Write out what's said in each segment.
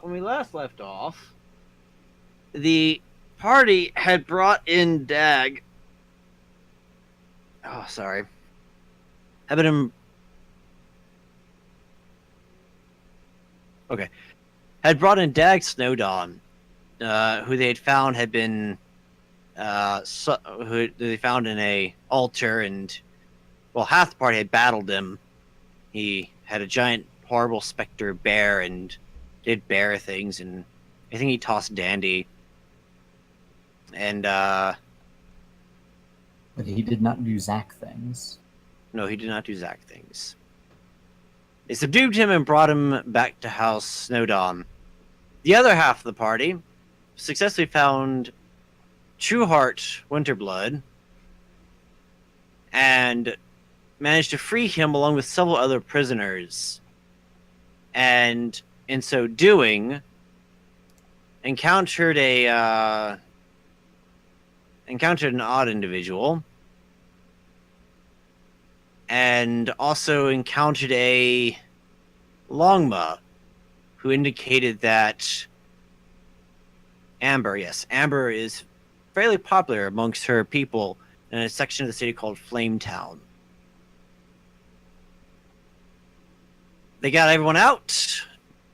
When we last left off, the party had brought in Dag. Oh, sorry. Had been okay. Had brought in Dag Snowdawn, who they had found had been who they found in a altar, and well, half the party had battled him. He had a giant, horrible specter bear and did bear things, and I think he tossed Dandy. And But he did not do Zack things. no, he did not do Zack things. They subdued him and brought him back to House Snowdawn. The other half of the party successfully found Trueheart Winterblood and managed to free him along with several other prisoners. And in so doing, encountered an odd individual, and also encountered a Longma, who indicated that Amber is fairly popular amongst her people in a section of the city called Flametown. They got everyone out,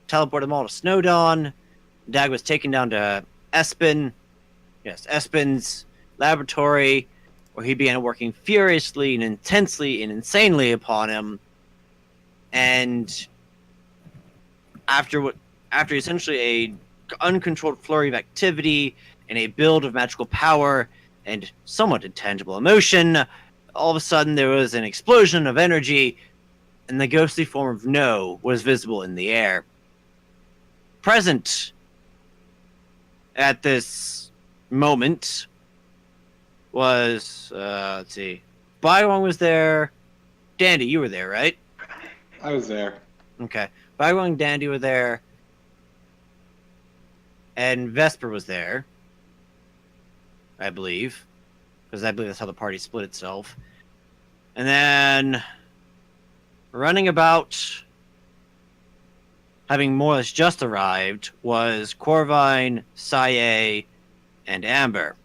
teleported them all to Snowdawn. Dag was taken down to Espen's laboratory, where he began working furiously and intensely and insanely upon him. And after essentially a uncontrolled flurry of activity and a build of magical power and somewhat intangible emotion, all of a sudden there was an explosion of energy, and the ghostly form of No was visible in the air. Present at this moment was, let's see, Bywong was there. Dandy, you were there, right? I was there. Okay. Bywong and Dandy were there. And Vesper was there, I believe. Because I believe that's how the party split itself. And then, running about, having more or less just arrived, was Corvine, Saye, and Amber.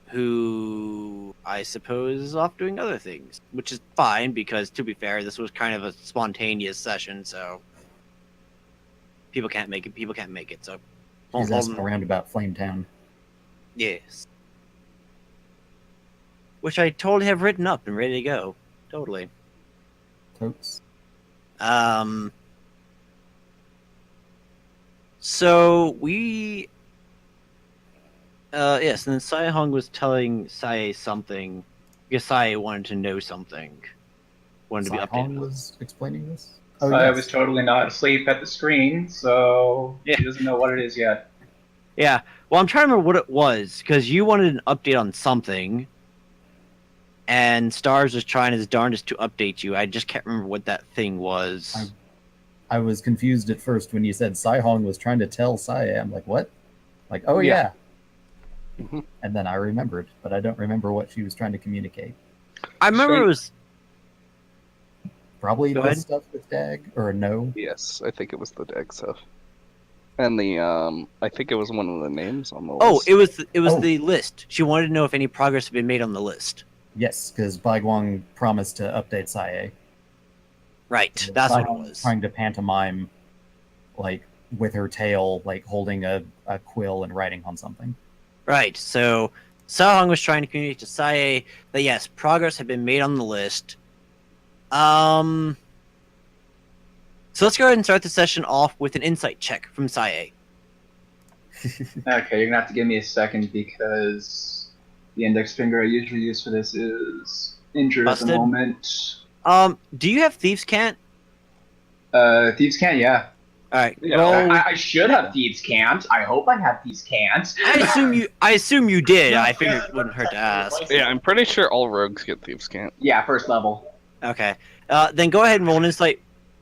Who I suppose is off doing other things, which is fine because, to be fair, this was kind of a spontaneous session, so people can't make it. So He's asking around about Flametown. Yes, which I totally have written up and ready to go. Totally. Totes. So we. Yes, and then Sai Hong was telling Sai something because Sai wanted to know something. Wanted to be updated. Was explaining this? Oh, I was totally not asleep at the screen, so he doesn't know what it is yet. Yeah, well, I'm trying to remember what it was, because you wanted an update on something, and Stars was trying his darndest to update you. I just can't remember what that thing was. I was confused at first when you said Sai Hong was trying to tell Sai. I'm like, what? Like, oh yeah. And then I remembered, but I don't remember what she was trying to communicate. I remember it was probably the stuff with Dag, or No. Yes, I think it was the Dag stuff, and the I think it was one of the names on the list. Oh, it was the list. She wanted to know if any progress had been made on the list. Yes, because Baiguang promised to update Saye. Right, that's what it was. Trying to pantomime, like with her tail, like holding a quill and writing on something. Right, so Sao Hong was trying to communicate to Saye that yes, progress had been made on the list. So let's go ahead and start the session off with an insight check from Saye. Okay, you're gonna have to give me a second because the index finger I usually use for this is injured Busted? At the moment. Do you have Thieves' Cant? Thieves' Cant, yeah. Alright. Yeah, I should have Thieves' Cant. I hope I have Thieves' Cant. I assume you did. I figured it wouldn't hurt to ask. Yeah, I'm pretty sure all rogues get Thieves' Cant. Yeah, first level. Okay. Then go ahead and roll an insight.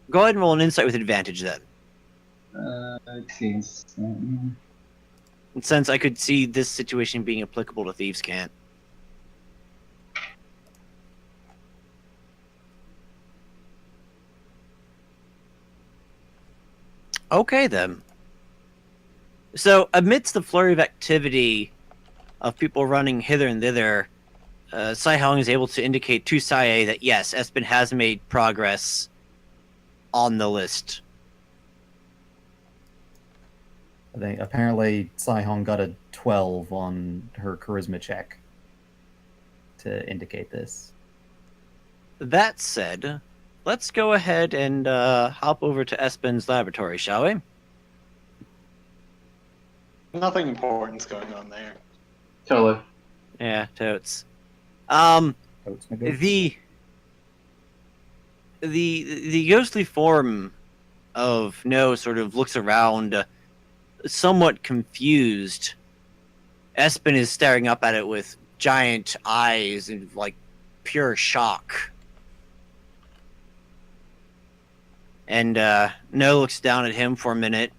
Go ahead and roll an insight with advantage then. It seems. And since I could see this situation being applicable to Thieves' Cant. Okay, then. So, amidst the flurry of activity of people running hither and thither, Sai-Hong is able to indicate to Sae that yes, Espen has made progress on the list. I think apparently Sai-Hong got a 12 on her charisma check to indicate this. That said, let's go ahead and hop over to Espen's laboratory, shall we? Nothing important's going on there. Totally. Yeah, totes. Totes my goats. The ghostly form of No sort of looks around, somewhat confused. Espen is staring up at it with giant eyes and like pure shock. And No looks down at him for a minute,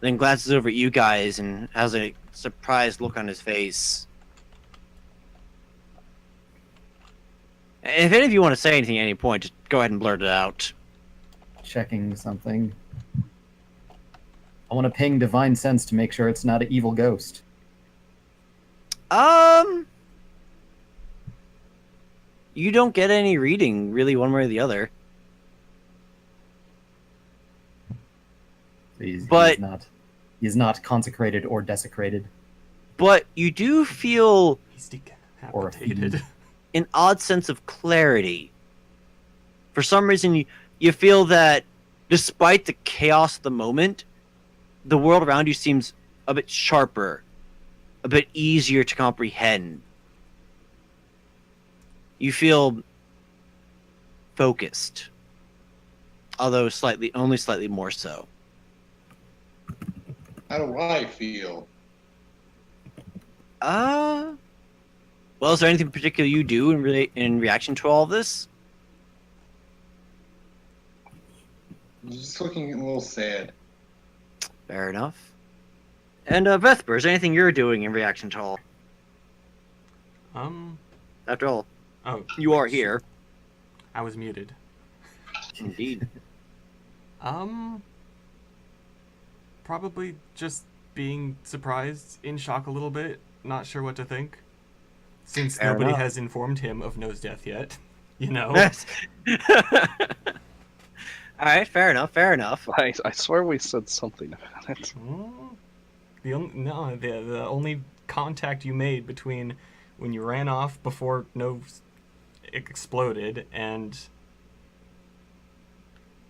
then glances over at you guys and has a surprised look on his face. If any of you want to say anything at any point, just go ahead and blurt it out. Checking something. I want to ping Divine Sense to make sure it's not an evil ghost. You don't get any reading, really, one way or the other. But- He's not consecrated or desecrated. But you do feel He's Or a decapitated. fiend. an odd sense of clarity. For some reason, you feel that despite the chaos of the moment, the world around you seems a bit sharper, a bit easier to comprehend. You feel focused, although only slightly more so. How do I feel? Well, is there anything particular you do in reaction to all of this? I'm just looking a little sad. Fair enough. And Vesper, is there anything you're doing in reaction to all? After all, Oh, you are which- here. I was muted. Indeed. Probably just being surprised, in shock a little bit, not sure what to think. Since Fair nobody enough. has informed him of No's death yet, you know? Alright, fair enough, fair enough. I swear we said something about it. The only contact you made between when you ran off before No exploded and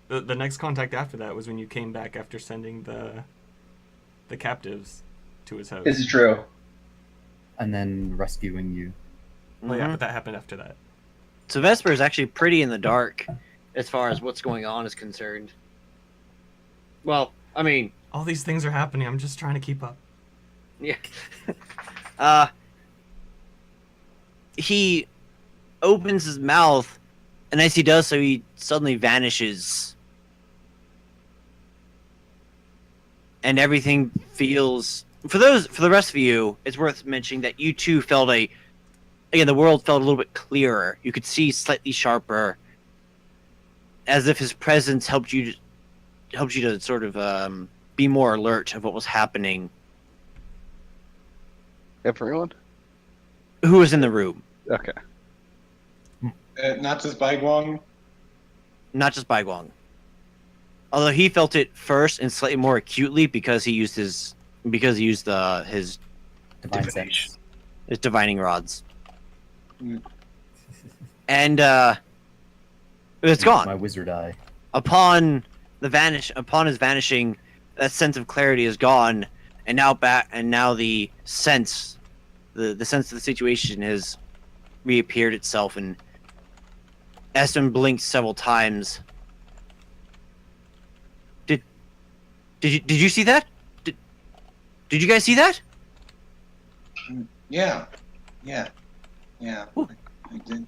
the next contact after that was when you came back after sending the captives to his house. This is true. And then rescuing you. Oh yeah, Mhm. but that happened after that. So Vesper is actually pretty in the dark as far as what's going on is concerned. Well, I mean, All these things are happening. I'm just trying to keep up. yeah. He opens his mouth, and as he does so, he suddenly vanishes. And everything feels... For the rest of you, it's worth mentioning that you too felt again, the world felt a little bit clearer. You could see slightly sharper, as if his presence helped you to sort of be more alert of what was happening. Everyone? Who was in the room? Okay. Not just Baiguang. Not just Baiguang. Although he felt it first and slightly more acutely because he used his Divine Divination. Sense. his divining rods. Mm. And it's My gone. wizard eye. Upon his vanishing, that sense of clarity is gone, and now the sense the sense of the situation has reappeared itself, and Espen blinks several times. Did you see that? Did you guys see that? Yeah. Ooh. I did.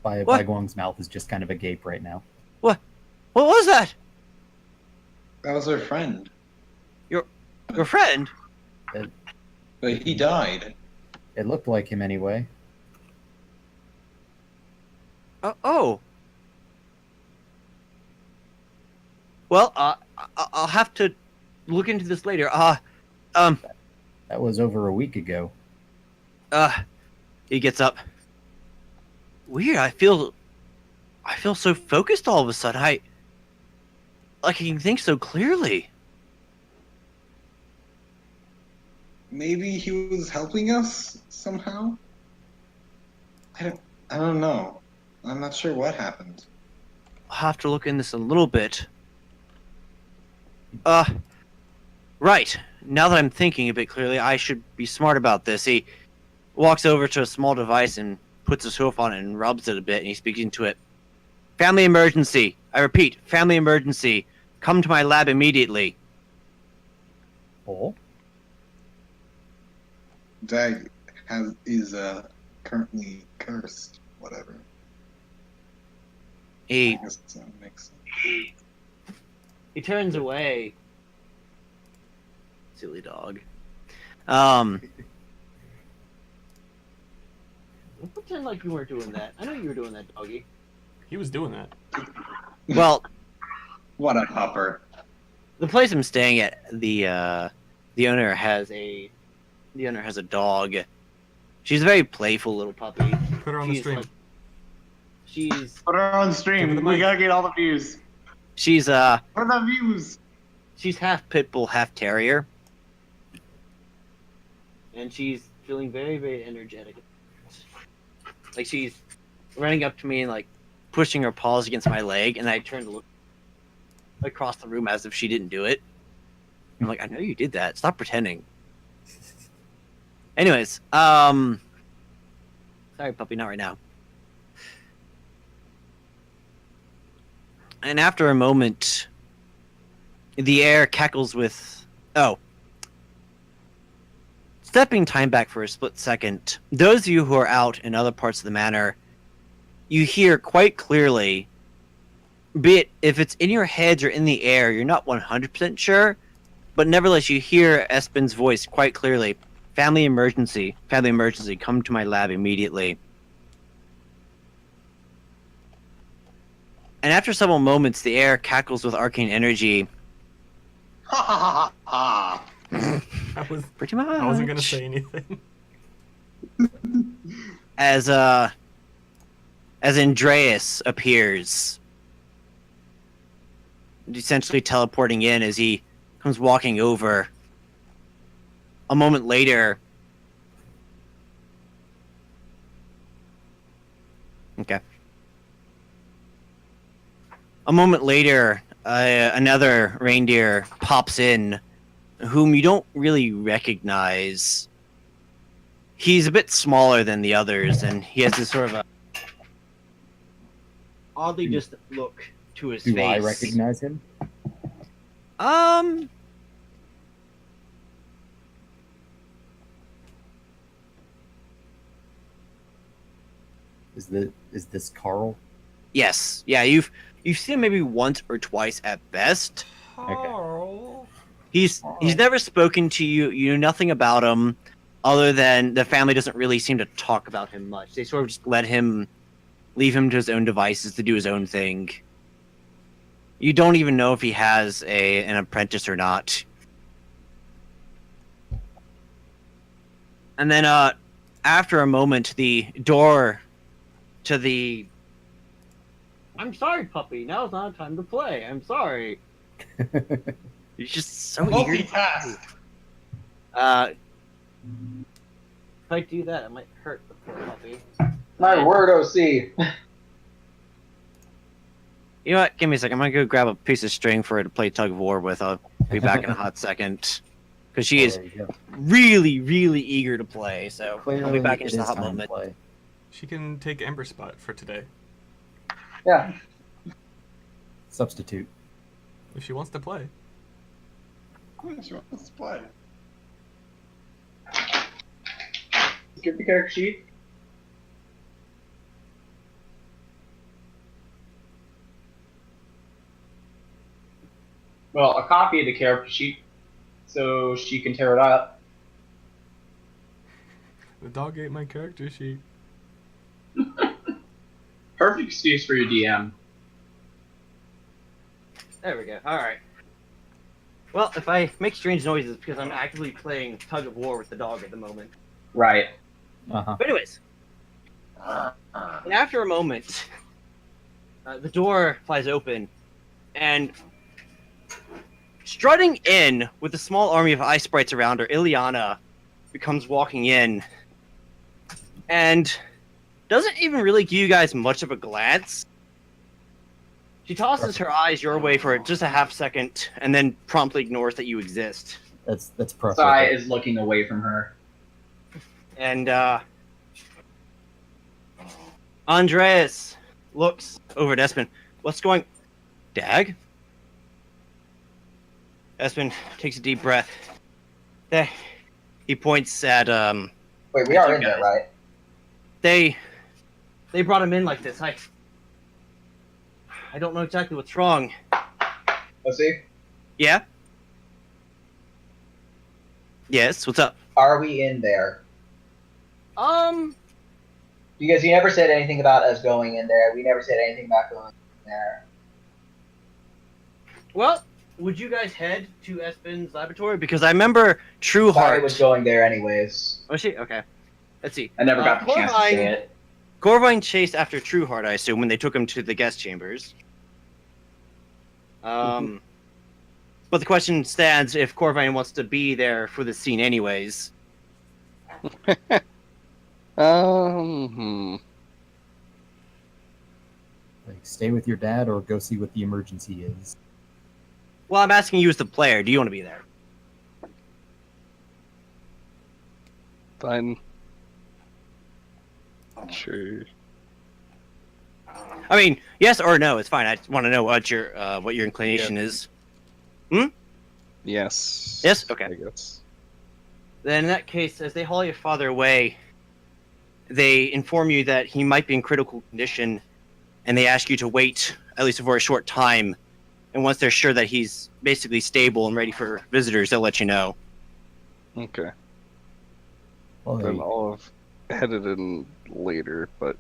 Bai What? Guang's mouth is just kind of agape right now. What was that? That was our friend, Your friend? but he died. It looked like him anyway. Oh. Well, I'll have to look into this later. That was over a week ago. He gets up. Weird. I feel so focused all of a sudden. I can think so clearly. Maybe he was helping us somehow? I don't know. I'm not sure what happened. I'll have to look in this a little bit. Right. Now that I'm thinking a bit clearly, I should be smart about this. He walks over to a small device and puts his hoof on it and rubs it a bit, and he speaks into it. Family emergency. I repeat, family emergency. Come to my lab immediately. Oh, Jag is currently cursed. Whatever. He I guess that makes sense. turns away. Silly dog. Pretend like you weren't doing that. I know you were doing that, doggy. He was doing that. Well, What a pupper. the place I'm staying at, the owner has a dog. She's a very playful little puppy. Put her on the She's stream. like- she's Put her on Give her stream. the We mic. gotta get all the views. she's For the views. she's half pit bull, half terrier, and she's feeling very, very energetic. Like she's running up to me and like pushing her paws against my leg, and I turn to look across the room as if she didn't do it. I'm like, I know you did that. Stop pretending. Anyways, sorry, puppy, not right now. And after a moment, the air cackles with... Oh. Stepping time back for a split second, those of you who are out in other parts of the manor, you hear quite clearly, be it if it's in your heads or in the air, you're not 100% sure, but nevertheless you hear Espen's voice quite clearly. Family emergency, come to my lab immediately. And after several moments, the air cackles with arcane energy. Ha ha ha ha. Pretty much. I wasn't gonna say anything. As Andreas appears, essentially teleporting in as he comes walking over. A moment later, okay. A moment later, another reindeer pops in, whom you don't really recognize. He's a bit smaller than the others, and he has this sort of a oddly distant look to his do face. I recognize him? Is this Carl? Yes. Yeah, you've seen him maybe once or twice at best. Carl. He's never spoken to you. You know nothing about him, other than the family doesn't really seem to talk about him much. They sort of just leave him to his own devices to do his own thing. You don't even know if he has an apprentice or not. And then after a moment, the door to the... I'm sorry, puppy. Now's not time to play. I'm sorry. You're just so eager. Multitask. If I do that, it might hurt the poor puppy. My word, OC. You know what? Give me a second. I'm gonna go grab a piece of string for her to play tug of war with. I'll be back in a hot second. Because she is There you go. really, really eager to play. So I'll be Clearly, back in it just a is hot time to moment. play. She can take Ember Spot for today Yeah. Substitute. if she wants to play. Let's play. Give the character sheet. Well, a copy of the character sheet, so she can tear it up. The dog ate my character sheet. Perfect excuse for your DM. There we go. All right. Well, if I make strange noises, it's because I'm actively playing tug of war with the dog at the moment. Right. Uh-huh. But anyways, and after a moment, the door flies open, and strutting in with a small army of ice sprites around her, Ileana becomes walking in, and doesn't even really give you guys much of a glance. She tosses her eyes your way for just a half second, and then promptly ignores that you exist. That's perfect. Sai is looking away from her. And Andreas looks over at Espen. What's going? Dag? Espen takes a deep breath. There. He points at Wait, we are in there, right? They brought him in like this. I don't know exactly what's wrong. Let's see. Yeah? Yes, what's up? Are we in there? Because you never said anything about us going in there. We never said anything about going in there. Well, would you guys head to Espen's laboratory? Because I remember Trueheart Sorry was going there anyways. Oh, she? Okay. Let's see. I never got the chance to say it. Corvine chased after Trueheart, I assume, when they took him to the guest chambers. But the question stands if Corvine wants to be there for the scene anyways. Like, stay with your dad or go see what the emergency is. Well, I'm asking you as the player. Do you want to be there? Fine. Sure. I mean, yes or no, it's fine. I just want to know what your inclination is. Yes. Yes? Okay. I guess. Then in that case, as they haul your father away, they inform you that he might be in critical condition, and they ask you to wait, at least for a short time. And once they're sure that he's basically stable and ready for visitors, they'll let you know. Okay. Well, Then I'll have headed in later, but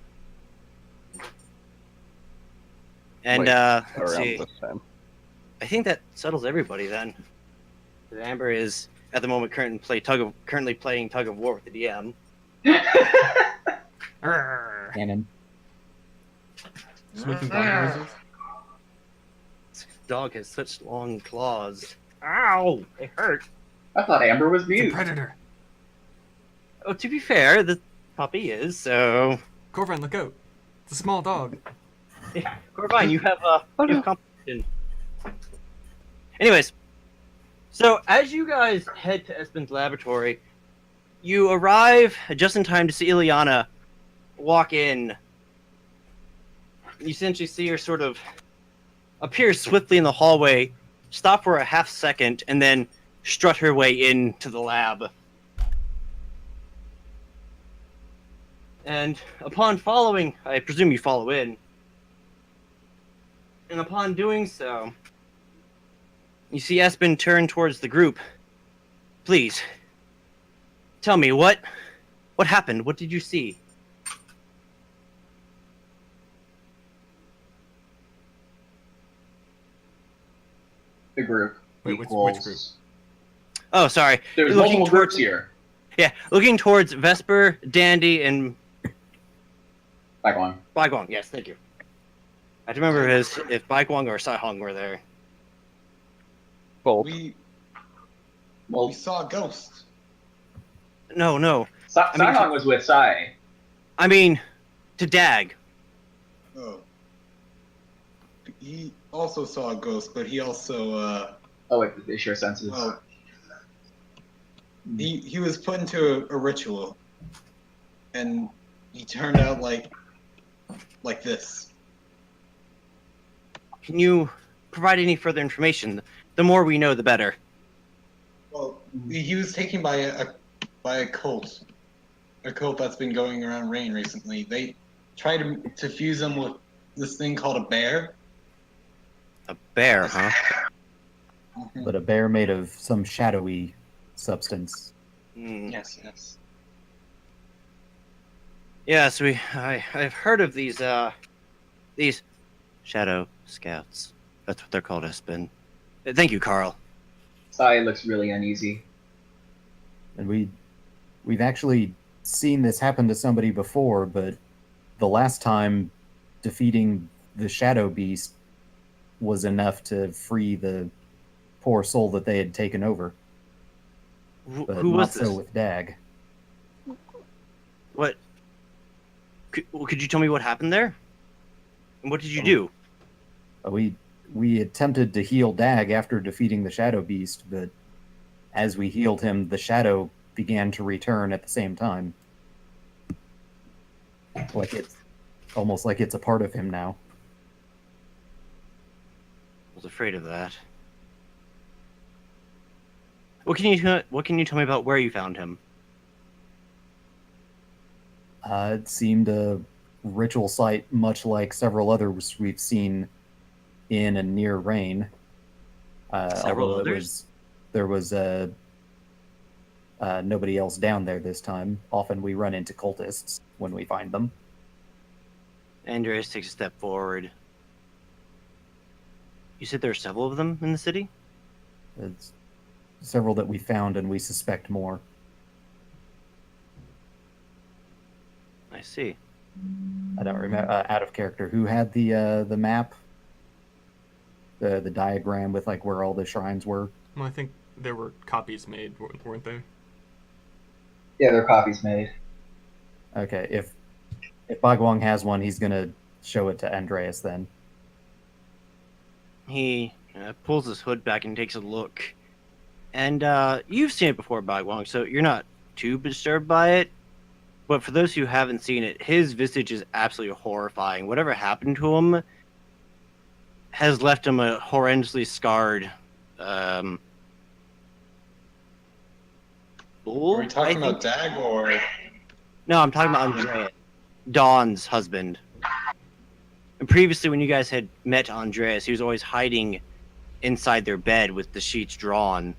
And like, let's around see. this time. I think that settles everybody then. Amber is at the moment currently playing tug of war with the DM. Cannon. Just making dog noises. This dog has such long claws. Ow! They hurt. I thought Amber was It's a mute. predator. Oh, to be fair, the puppy is, so... Corvine, look out. It's a small dog. Yeah, Corvine, you have competition. Anyways, so as you guys head to Espen's laboratory, you arrive just in time to see Ileana walk in. You essentially see her sort of appear swiftly in the hallway, stop for a half second, and then strut her way into the lab. And upon following, I presume you follow in, and upon doing so, you see Espen turn towards the group. Please, tell me, what happened? What did you see? The group. Wait, which equals... group? Oh, sorry. There's Looking multiple groups towards- here. Yeah, looking towards Vesper, Dandy, and Baguang. Baiguang. Yes, thank you. I have to remember if Baiguang or Saihong were there. Both. We Well, saw a ghost. No. Sai mean- Hong was with Sai. I mean, to Dag. Oh. He also saw a ghost, but he also Oh wait, they share senses. well, he was put into a ritual, and he turned out like this. Can you provide any further information? The more we know, the better. Well, he was taken by a cult that's been going around Rain recently. They tried to fuse him with this thing called a bear. A bear, huh? But a bear made of some shadowy substance. Yes. Yes, I've heard of these shadow scouts. That's what they're called, Espen. Thank you, Carl. Sai looks really uneasy. And we've actually seen this happen to somebody before, but the last time defeating the Shadow Beast was enough to free the poor soul that they had taken over. But Who not was this? so with Dag. What? Could you tell me what happened there? And what did you do? We attempted to heal Dag after defeating the Shadow Beast, but as we healed him, the Shadow began to return at the same time. Like it's almost like it's a part of him now. I was afraid of that. What can you tell me about where you found him? It seemed a ritual site much like several others we've seen in and near Rain. Several Although others? there was nobody else down there this time. Often we run into cultists when we find them. Andreas takes a step forward. You said there are several of them in the city? It's several that we found, and we suspect more. I see. I don't remember out of character who had the map, the diagram with like where all the shrines were. Well, I think there were copies made, weren't there? Yeah, their copies made. Okay, if Bagwang has one, he's gonna show it to Andreas then. He pulls his hood back and takes a look. And you've seen it before, Bagwang, so you're not too disturbed by it. But for those who haven't seen it, his visage is absolutely horrifying. Whatever happened to him has left him a horrendously scarred bull. Are we talking about Dag or? No, I'm talking about Andrea, Dawn's husband. And previously, when you guys had met Andreas, he was always hiding inside their bed with the sheets drawn.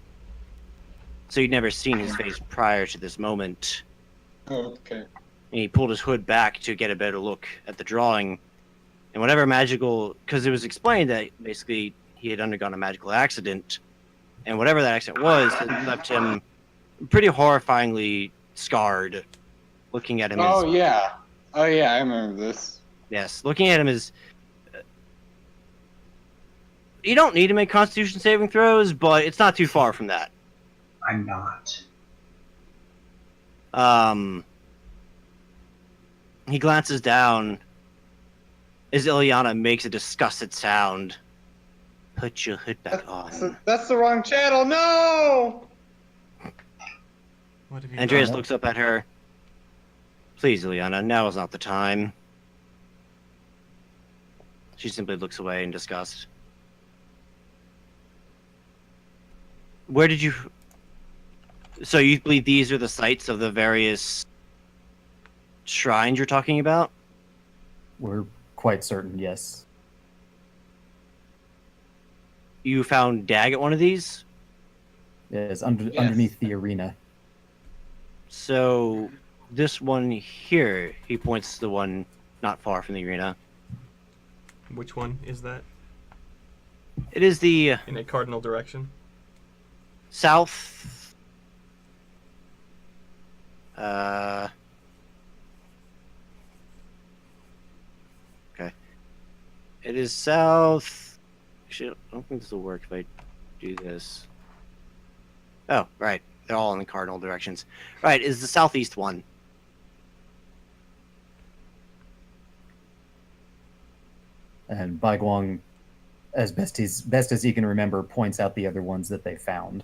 So you'd never seen his face prior to this moment. Oh, okay. And he pulled his hood back to get a better look at the drawing. And whatever magical... Because it was explained that basically he had undergone a magical accident. And whatever that accident was, it left him pretty horrifyingly scarred. Looking at him Oh as... yeah. Oh yeah, I remember this. Yes, looking at him as... You don't need to make Constitution saving throws, but it's not too far from that. I'm not. He glances down as Ilyana makes a disgusted sound. Put your hood back on. That's the wrong channel. No. What have you Andreas done? looks up at her. Please, Ilyana, now is not the time. She simply looks away in disgust. Where did you... So you believe these are the sites of the various shrines you're talking about? We're quite certain, yes. You found Dag at one of these? Yes, Yes. underneath the arena. So this one here, he points to the one not far from the arena. Which one is that? It is the In a cardinal direction? south... Okay. It is south... Actually, I don't think this will work if I do this. Oh, right. They're all in the cardinal directions. Right, is the southeast one. And Baiguang, as best as he can remember, points out the other ones that they found.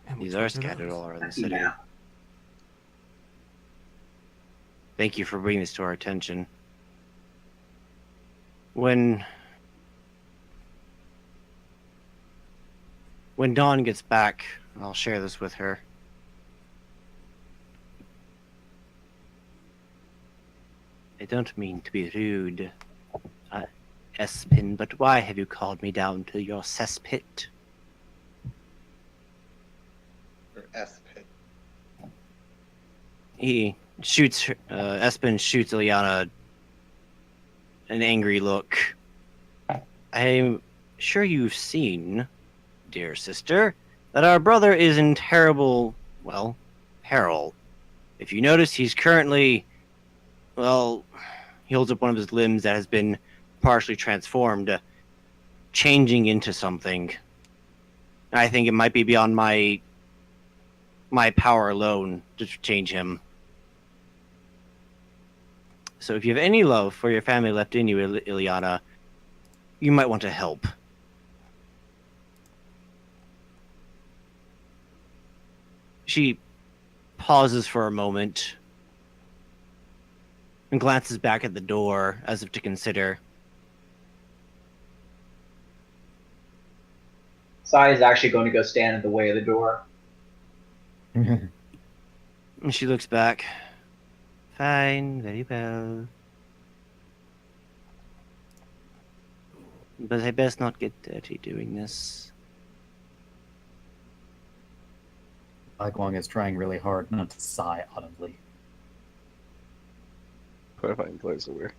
And These which are ones scattered those? all over the city. Yeah. Thank you for bringing this to our attention. When Dawn gets back, I'll share this with her. I don't mean to be rude, Espin, but why have you called me down to your cesspit? Or S pit. He shoots her, Espin shoots Ilyana an angry look. I'm sure you've seen, dear sister, that our brother is in terrible, well, peril. If you notice, he's currently, well, he holds up one of his limbs that has been partially transformed, changing into something. I think it might be beyond my power alone to change him. So if you have any love for your family left in you, Ileana, you might want to help. She pauses for a moment and glances back at the door as if to consider. Sai is actually going to go stand in the way of the door. And she looks back. Fine, very well. But I best not get dirty doing this. Guang is trying really hard not to sigh audibly. Clarifying plays aware.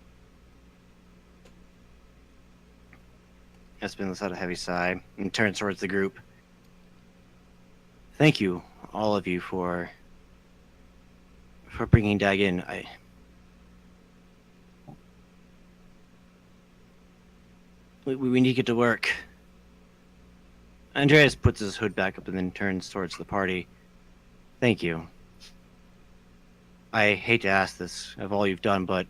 Espen lets out a heavy sigh and turns towards the group. Thank you, all of you, for bringing Dag in. We need to get to work. Andreas puts his hood back up and then turns towards the party. Thank you. I hate to ask this of all you've done, but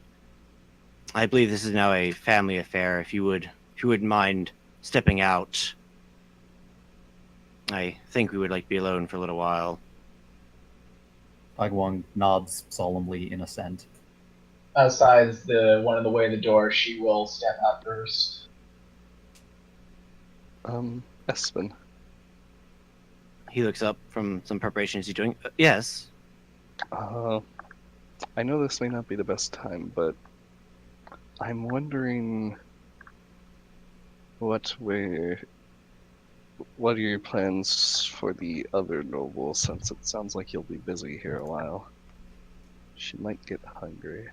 I believe this is now a family affair. If you wouldn't mind stepping out, I think we would like to be alone for a little while. Guang nods solemnly in assent. Sai is the one in the way of the door. She will step out first. Espen. He looks up from some preparations he's doing. Yes. I know this may not be the best time, but I'm wondering what are your plans for the other noble, since it sounds like you'll be busy here a while. She might get hungry.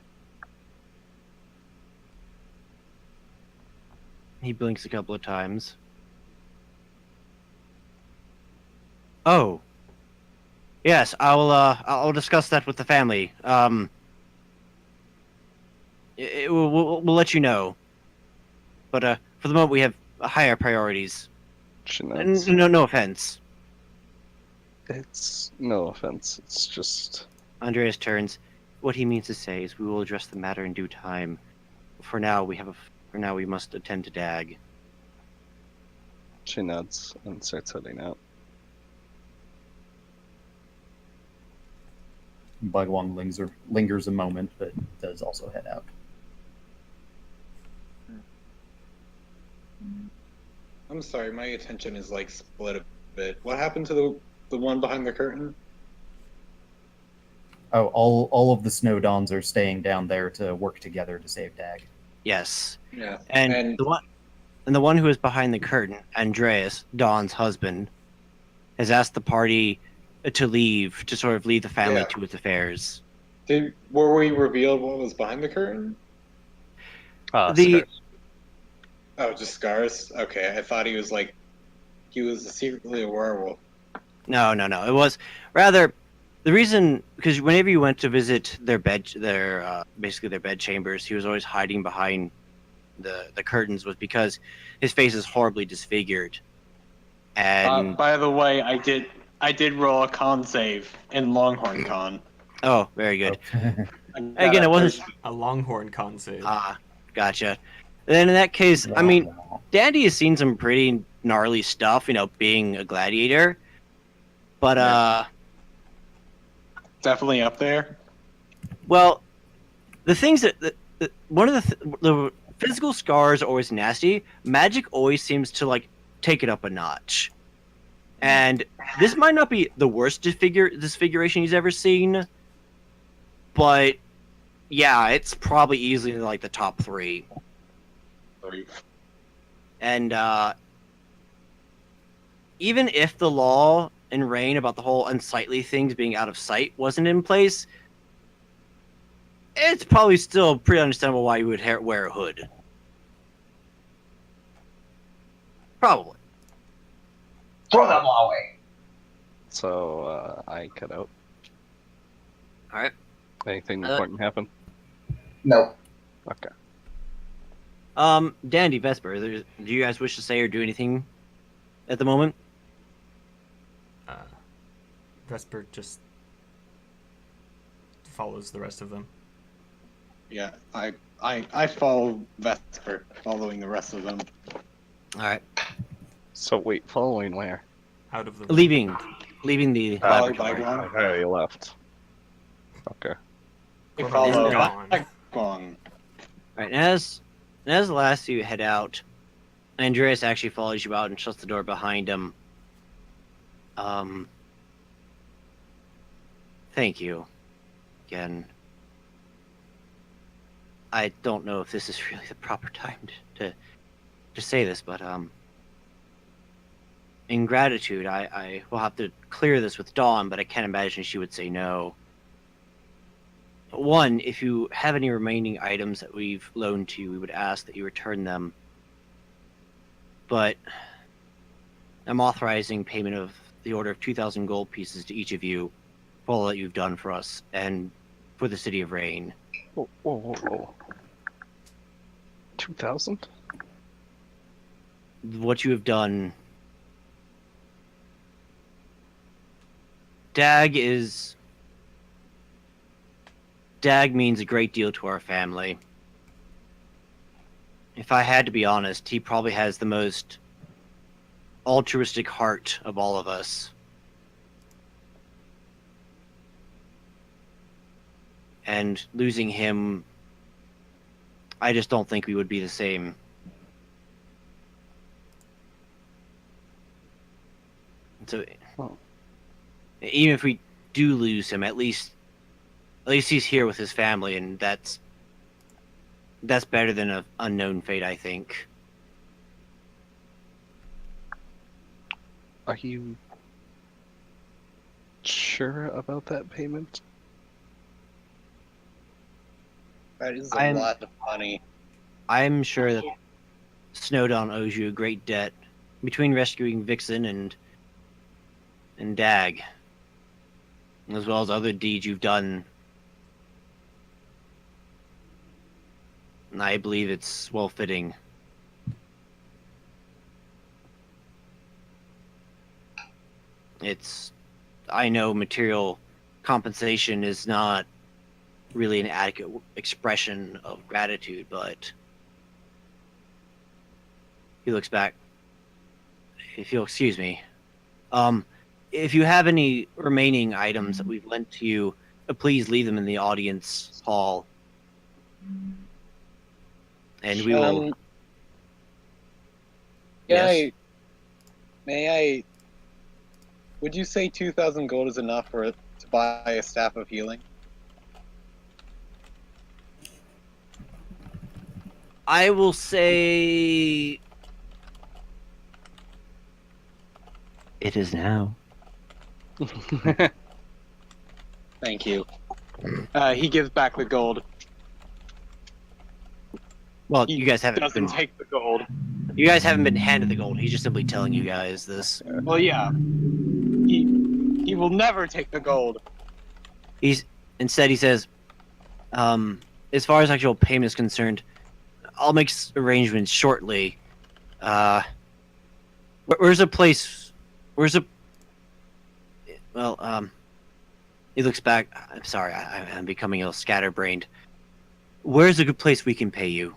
He blinks a couple of times. Oh. Yes, I'll discuss that with the family. We'll let you know. But for the moment, we have higher priorities. She nods. No offense. It's no offense. It's just Andreas turns. What he means to say is we will address the matter in due time. For now, we must attend to Dag. she nods and starts heading out. Guang lingers a moment, but does also head out. I'm sorry, my attention is like split a bit. What happened to the one behind the curtain? Oh, all of the Snow Dawns are staying down there to work together to save Dag. Yes. Yeah. And the one who is behind the curtain, Andreas, Dawn's husband, has asked the party to leave, to sort of leave the family to its affairs. Were we revealed what was behind the curtain? The- Scars. Oh, just scars? Okay, I thought he was secretly a werewolf. No. It was rather the reason, because whenever you went to visit their bed chambers, he was always hiding behind the curtains, was because his face is horribly disfigured. And By the way, I did roll a con save in Longhorn Con. oh, very good. Again, it wasn't. A Longhorn con save. Gotcha. Then in that case, I mean, Dandy has seen some pretty gnarly stuff, being a gladiator. But definitely up there. well, the things that one of the physical scars are always nasty. Magic always seems to take it up a notch. And this might not be the worst disfiguration he's ever seen, but yeah, it's probably easily in the top 3. And even if the law in Rain about the whole unsightly things being out of sight wasn't in place, it's probably still pretty understandable why you would wear a hood. Probably. Throw them all away. So I cut out. All right. Anything important happen? Nope. Okay. Dandy, Vesper, do you guys wish to say or do anything at the moment? Vesper just follows the rest of them. Yeah, I follow Vesper, following the rest of them. All right. So wait, following where? Out of the Leaving the Followed by laboratory. Gong. I already left. Okay. We Gong. follow Gone. by Gong. All right. And as the last of you head out, Andreas actually follows you out and shuts the door behind him. Thank you. Again. I don't know if this is really the proper time to say this, but in gratitude, I will have to clear this with Dawn, but I can't imagine she would say no. One, if you have any remaining items that we've loaned to you, we would ask that you return them. But I'm authorizing payment of the order of 2,000 gold pieces to each of you for all that you've done for us and for the city of Rain. Whoa. 2,000? What you have done. Dag means a great deal to our family. If I had to be honest, he probably has the most altruistic heart of all of us. And losing him, I just don't think we would be the same. So, Oh. even if we do lose him, at least he's here with his family, and that's better than an unknown fate, I think. Are you sure about that payment? That is I'm- lot of money. I'm sure that Snowdawn owes you a great debt between rescuing Vixen and Dag, as well as other deeds you've done. And I believe it's well fitting. I know material compensation is not really an adequate expression of gratitude, but he looks back. If you'll excuse me, if you have any remaining items that we've lent to you, please leave them in the audience hall, and we will. Yes. Would you say 2,000 gold is enough to buy a staff of healing? I will say it is now. Thank you. He gives back the gold. Well, He you guys haven't doesn't been. take the gold. You guys haven't been handed the gold. He's just simply telling you guys this. Well, yeah. He will never take the gold. Instead he says, as far as actual payment is concerned, I'll make arrangements shortly. Where's a place? Well, he looks back. I'm sorry, I'm becoming a little scatterbrained. Where's a good place we can pay you?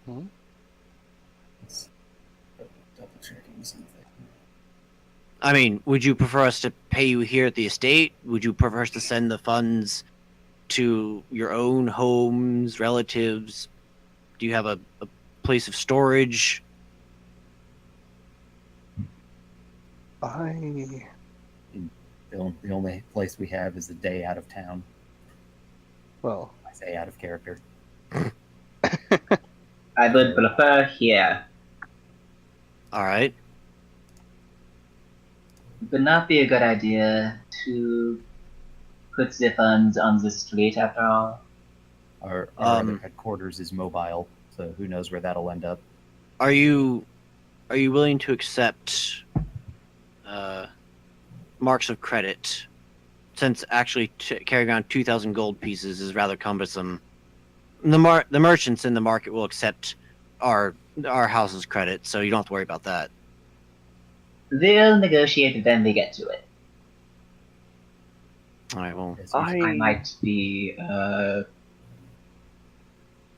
Double checking something. I mean, would you prefer us to pay you here at the estate? Would you prefer us to send the funds to your own homes, relatives? Do you have a place of storage? The only place we have is a day out of town. Well, I say out of character. I would prefer here. All right. Would not be a good idea to puts the funds on the street after all. Our other headquarters is mobile, so who knows where that'll end up. Are you willing to accept marks of credit? Since actually carrying around 2,000 gold pieces is rather cumbersome. The merchants in the market will accept our house's credit, so you don't have to worry about that. They'll negotiate it when we get to it. All right. Well, I might be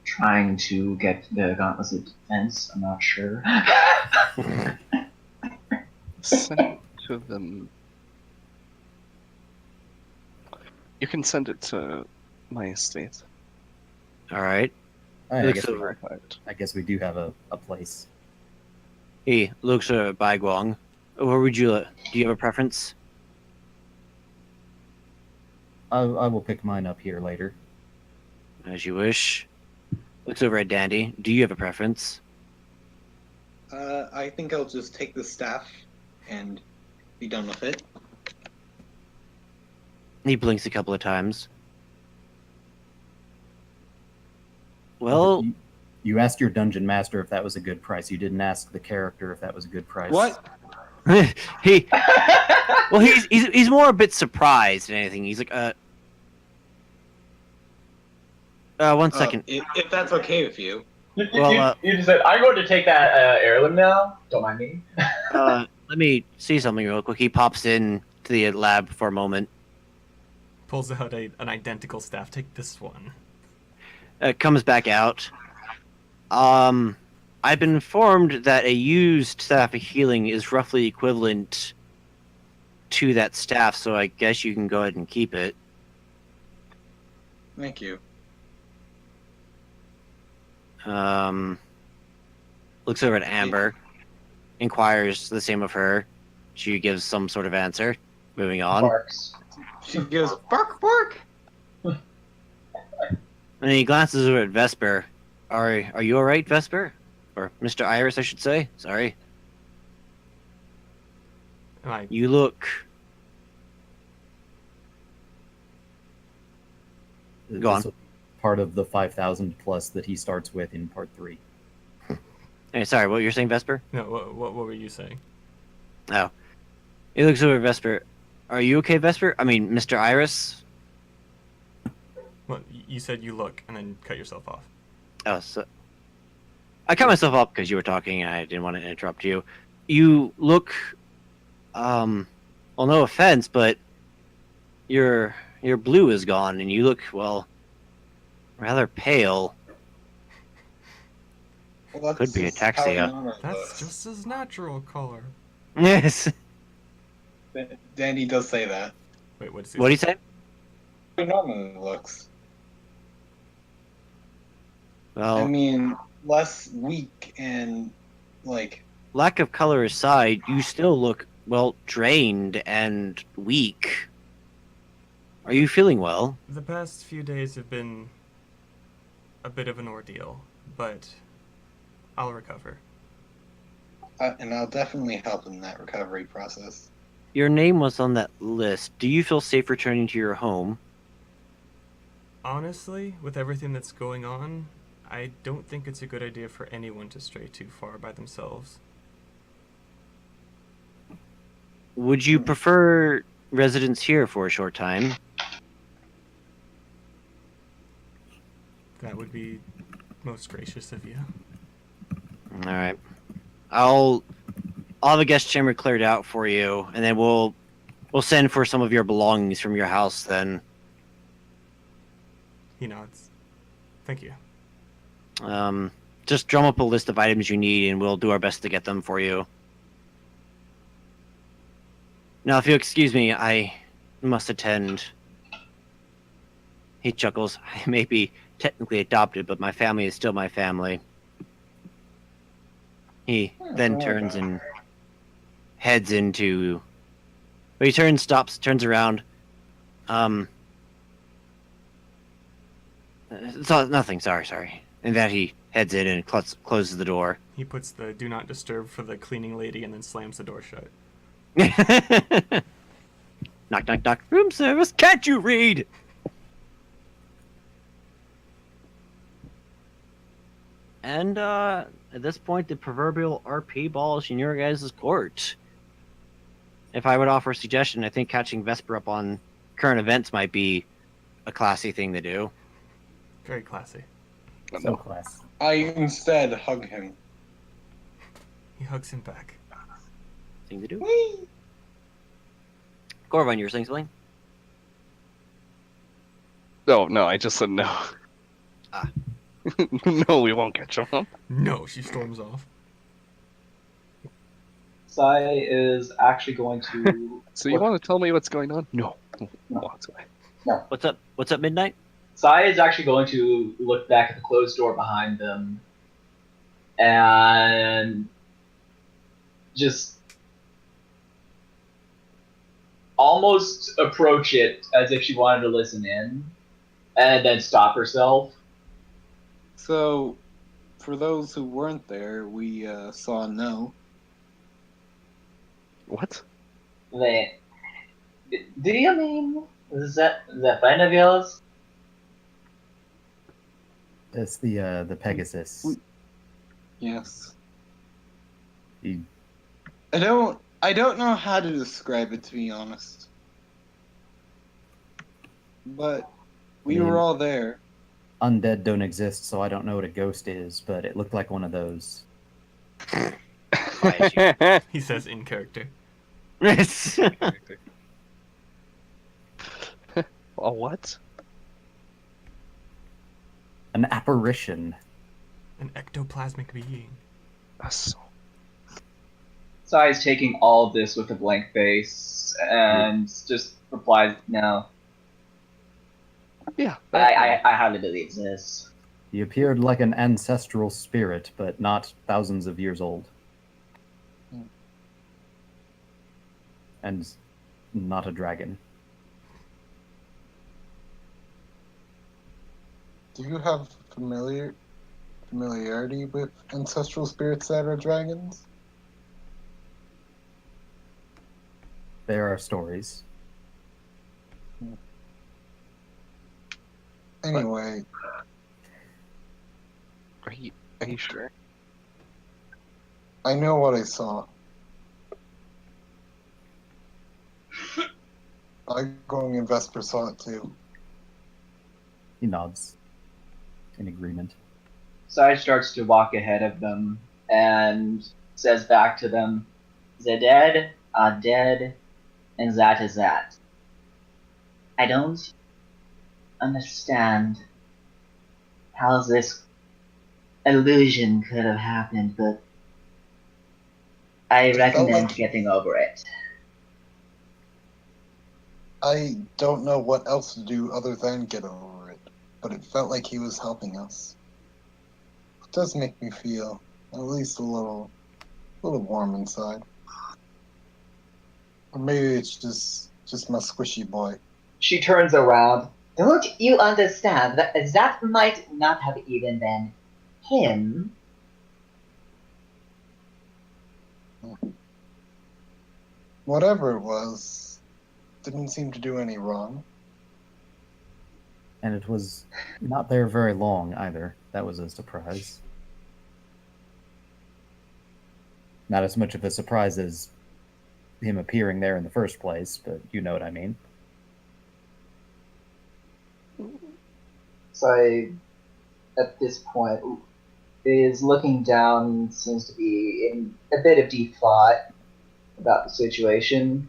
trying to get the Gauntlets of Defense. I'm not sure. Send it to them. You can send it to my estate. all right. I Looks guess, we, over. I guess we do have a place. He looks at Baiguang. Where would you? Do you have a preference? I will pick mine up here later. As you wish. Looks over at Dandy. Do you have a preference? I think I'll just take the staff and be done with it. He blinks a couple of times. Well, You asked your dungeon master if that was a good price. You didn't ask the character if that was a good price. What? he well, he's more a bit surprised than anything. He's like, 1 second. If that's okay with you. Well, you just said, I'm going to take that heirloom now. Don't mind me. let me see something real quick. He pops in to the lab for a moment. Pulls out an identical staff. Take this one. Comes back out. I've been informed that a used staff of healing is roughly equivalent to that staff, so I guess you can go ahead and keep it. Thank you. Looks over at Amber, inquires the same of her. She gives some sort of answer. Moving on. Barks. She goes, bark, bark! And he glances over at Vesper. Are you alright, Vesper? Or Mr. Iris, I should say. Sorry. You look... Go on. This will be part of the 5,000 plus that he starts with in part 3. Hey, sorry, what you're saying, Vesper? No, what were you saying? Oh. He looks over at Vesper. Are you okay, Vesper? I mean, Mr. Iris? Well, you said you look, and then cut yourself off. Oh, so... I cut myself off because you were talking and I didn't want to interrupt you. You look... well, no offense, but... Your blue is gone, and you look, well... rather pale. Well, Could be ataxia. That's just his natural color. Yes. Dandy does say that. Wait, what What do you say? It normally looks. Well, I mean, less weak and, like... lack of color aside, you still look, well, drained and weak. Are you feeling well? The past few days have been a bit of an ordeal, but I'll recover. And I'll definitely help in that recovery process. Your name was on that list. Do you feel safe returning to your home? Honestly, with everything that's going on, I don't think it's a good idea for anyone to stray too far by themselves. Would you prefer residence here for a short time? That would be most gracious of you. All right. I'll have a guest chamber cleared out for you, and then we'll send for some of your belongings from your house then. He nods. Thank you. Just drum up a list of items you need, and we'll do our best to get them for you. Now, if you'll excuse me, I must attend. He chuckles. I may be technically adopted, but my family is still my family. He then turns and heads into... But he turns, stops, turns around. It's nothing, sorry. And that he heads in and closes the door. He puts the do not disturb for the cleaning lady and then slams the door shut. Knock, knock, knock. Room service. Can't you read? And at this point, the proverbial RP ball is in your guys' court. If I would offer a suggestion, I think catching Vesper up on current events might be a classy thing to do. Very classy. So class. I instead hug him. He hugs him back. Thing to do. Whee! Corvin, you were saying something? Oh, no, I just said no. Ah. No, we won't catch him. No, she storms off. Sai is actually going to. So you want to tell me what's going on? No. Walks away. What's up? What's up, Midnight? Sai is actually going to look back at the closed door behind them and just almost approach it as if she wanted to listen in and then stop herself. So, for those who weren't there, we saw no. What? Wait, do you mean is that friend of yours? It's the Pegasus. Yes. He, I don't know how to describe it, to be honest. But we were all there. undead don't exist, so I don't know what a ghost is, but it looked like one of those. He says in character. A what? An apparition. An ectoplasmic being. Sai's taking all of this with a blank face and just replies, "No, Yeah. I hardly believe this." He appeared like an ancestral spirit, but not thousands of years old. And not a dragon. Do you have familiarity with ancestral spirits that are dragons? There are stories. Anyway, Are you sure? I know what I saw. Going and Vesper saw it too. He nods. In agreement. Sai starts to walk ahead of them and says back to them, "The dead are dead, and that is that. I don't understand how this illusion could have happened, but I recommend getting over it." I don't know what else to do other than get over it, but it felt like he was helping us. It does make me feel at least a little warm inside. Or maybe it's just my squishy boy. She turns around. "Don't you understand that might not have even been him?" Whatever it was, didn't seem to do any wrong. And it was not there very long either. That was a surprise. Not as much of a surprise as him appearing there in the first place, but you know what I mean. So, at this point, is looking down, seems to be in a bit of deep thought about the situation.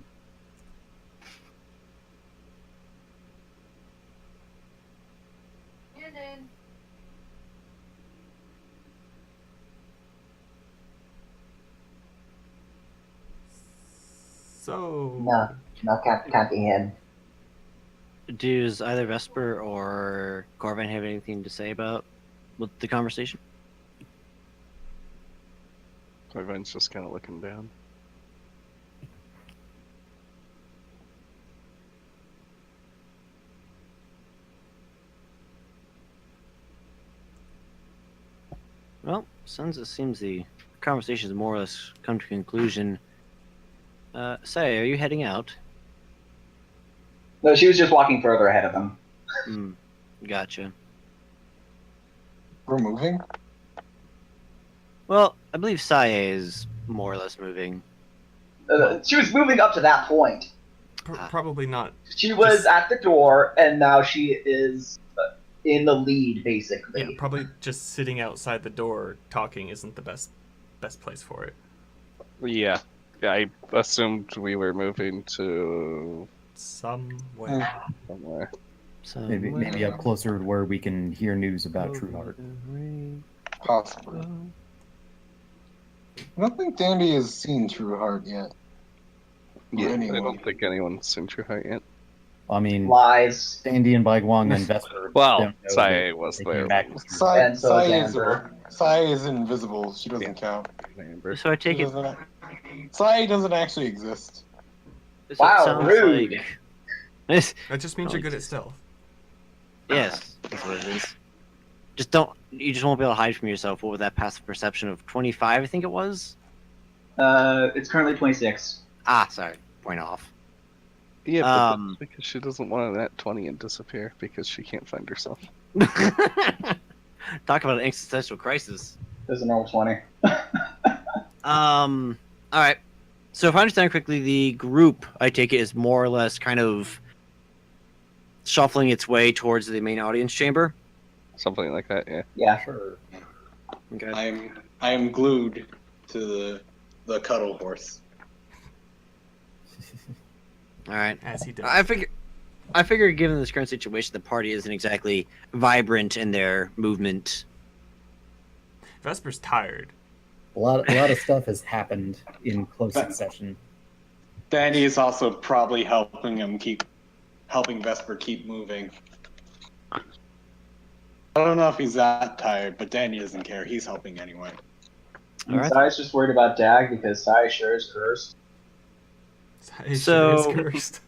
So. No, can't be him. Does either Vesper or Corvin have anything to say about with the conversation? Corvin's just kind of looking down. Well, since it seems the conversation has more or less come to a conclusion, Say, are you heading out? No, she was just walking further ahead of them. Gotcha. We're moving? Well, I believe Sae is more or less moving. She was moving up to that point. Probably not. She was Just- at the door, and now she is in the lead, basically. Yeah, probably just sitting outside the door talking isn't the best place for it. Yeah. I assumed we were moving to Somewhere. somewhere. So Maybe up closer to where we can hear news about True Heart. Possibly. I don't think Dandy has seen True Heart yet. Yeah, I anyone. don't think anyone's seen True Heart yet. I mean, Lies. Sandy and Baiguang and Vesper. Well, don't know Sae that was they there. came back to True Sai, Heart. And so Sai is is Amber. Sai is invisible. She doesn't count. Amber. So I take She it. doesn't, Sai doesn't actually exist. So it Wow, sounds rude. like- This- That just means you're good at stealth. yes, that's what it is. Just don't. You just won't be able to hide from yourself. What was that passive perception of 25? I think it was. It's currently 26. Ah, sorry. Point off. Yeah, but Um, that's because she doesn't want to net 20 and disappear because she can't find herself. Talk about an existential crisis. There's a normal 20. All right. So if I understand correctly, the group, I take it, is more or less kind of shuffling its way towards the main audience chamber. Something like that, yeah. Yeah. Sure. Okay. I am glued to the cuddle horse. All right. As he does. I figure, given this current situation, the party isn't exactly vibrant in their movement. Vesper's tired. A lot of stuff has happened in close succession. Danny is also probably helping Vesper keep moving. I don't know if he's that tired, but Danny doesn't care. He's helping anyway. All right. Sai's just worried about Dag because Sai sure is cursed. He So- sure is cursed.